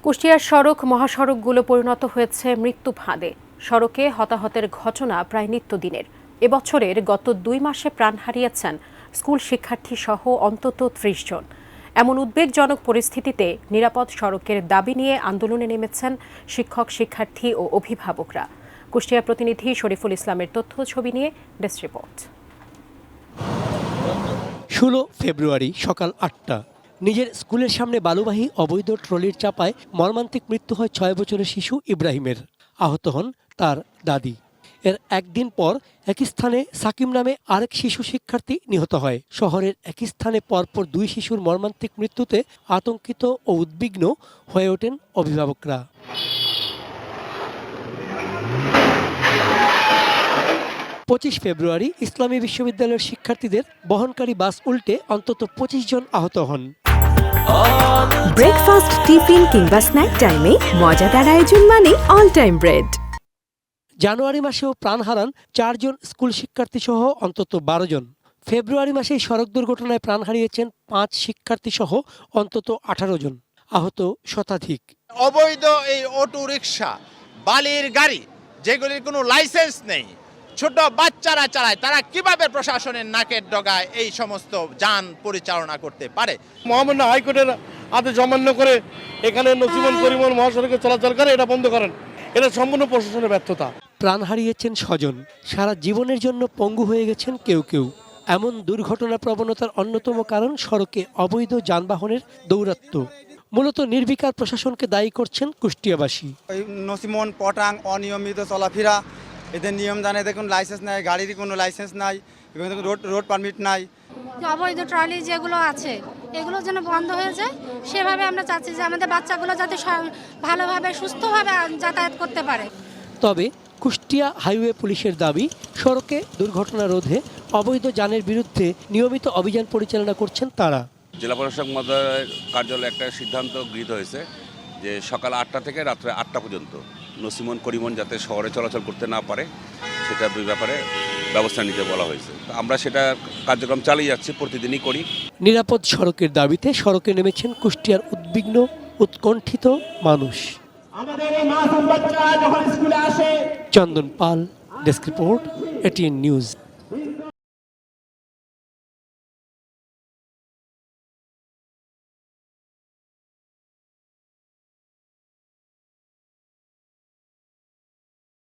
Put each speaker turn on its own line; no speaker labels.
কুষ্টিয়ার সড়ক মহাসড়কগুলো পরিণত হয়েছে মৃত্যু ফাঁদে। সড়কে হতাহতের ঘটনা প্রায় নিত্যদিনের। এবছরের গত 2 মাসে প্রাণ হারিয়েছেন স্কুল শিক্ষার্থী সহ অন্তত 30 জন। এমন উদ্বেগজনক পরিস্থিতিতে নিরাপদ সড়কের দাবি নিয়ে আন্দোলনে নেমেছেন শিক্ষক, শিক্ষার্থী ও অভিভাবকরা। কুষ্টিয়া প্রতিনিধি শরীফুল ইসলামের তথ্য ছবি নিয়ে ডেস্ক রিপোর্ট।
16 ফেব্রুয়ারি সকাল 8টা নিজের স্কুলের সামনে বালুবাহী অবৈধ ট্রলির চাপায় মর্মান্তিক মৃত্যু হয় 6 বছরের শিশু ইব্রাহিমের। আহত হন তার দাদি। এর একদিন পর একই স্থানে সাকিম নামে আরেক শিশু শিক্ষার্থী নিহত হয়। শহরের একই স্থানে পরপর 2 শিশুর মর্মান্তিক মৃত্যুতে আতঙ্কিত ও উদ্বিগ্ন হয়ে ওঠেন অভিভাবকরা। 25 ফেব্রুয়ারি ইসলামী বিশ্ববিদ্যালয়ের শিক্ষার্থীদের বহনকারী বাস উল্টে অন্তত 25 জন আহত হন।
ব্রেকফাস্ট, টিফিন কিংবা স্ন্যাক টাইমে মজাদার আয়োজন মানে অল টাইম ব্রেড।
জানুয়ারি মাসেও প্রাণ হারান 4 জন স্কুল শিক্ষার্থী সহ অন্তত 12 জন। ফেব্রুয়ারি মাসে সড়ক দুর্ঘটনায় প্রাণ হারিয়েছেন 5 শিক্ষার্থী সহ অন্তত 18 জন, আহত শতাধিক।
অবৈধ এই অটো রিকশা, বালির গাড়ি যেগুলির কোনো লাইসেন্স নেই, ছোট বাচ্চারা চালায়, তারা কিভাবে প্রশাসনের নাকের ডগায় এই সমস্ত যান পরিচালনা করতে পারে?
মহামান্য হাইকোর্টের আদেশ অমান্য করে এখানে নসিমন করিমন মহাসড়কে চলাচল করে, এটা বন্ধ করেন। এটা সম্পূর্ণ প্রশাসনের ব্যর্থতা।
প্রাণ হারিয়েছেন স্বজন, সারা জীবনের জন্য পঙ্গু হয়ে গেছেন কেউ কেউ। এমন দুর্ঘটনা প্রবণতার অন্যতম কারণ সড়কে অবৈধ যানবাহনের দৌরাত্ম্য। মূলত নির্বিকার প্রশাসনকে দায়ী করছেন কুষ্টিয়াবাসী।
নসিমন পটাং অনিয়মিত চলাফেরা, এদের নিয়ম জানে, দেখুন লাইসেন্স নাই, গাড়ির কোনো লাইসেন্স নাই, এবং রোড পারমিট নাই।
অবৈধ ট্রলি যেগুলো আছে এগুলো যেন বন্ধ হয়ে যায়, সেভাবে আমরা চাচ্ছি যে আমাদের বাচ্চাগুলো যাতে ভালোভাবে সুস্থভাবে যাতায়াত করতে পারে।
তবে কুষ্টিয়া হাইওয়ে পুলিশের দাবি, সড়কে দুর্ঘটনা রোধে অবৈধ যানের বিরুদ্ধে নিয়মিত অভিযান পরিচালনা করছেন তারা।
জেলা প্রশাসক মহোদয়ের কার্যালয়ে একটা সিদ্ধান্ত গৃহীত হয়েছে যে সকাল 8টা থেকে রাত্রে 8টা পর্যন্ত নসিমন করিমন যাতে শহরে চলাচল করতে না পারে সেটার ব্যাপারে ব্যবস্থা নিতে বলা হয়েছে। আমরা সেটা কার্যক্রম চালিয়ে যাচ্ছি, প্রতিদিনই করি।
নিরাপদ সড়কের দাবিতে সড়কে নেমেছেন কুষ্টিয়ার উদ্বিগ্ন, উৎকণ্ঠিত মানুষ। চন্দন পাল, ডেস্ক রিপোর্ট, এটিএন নিউজ।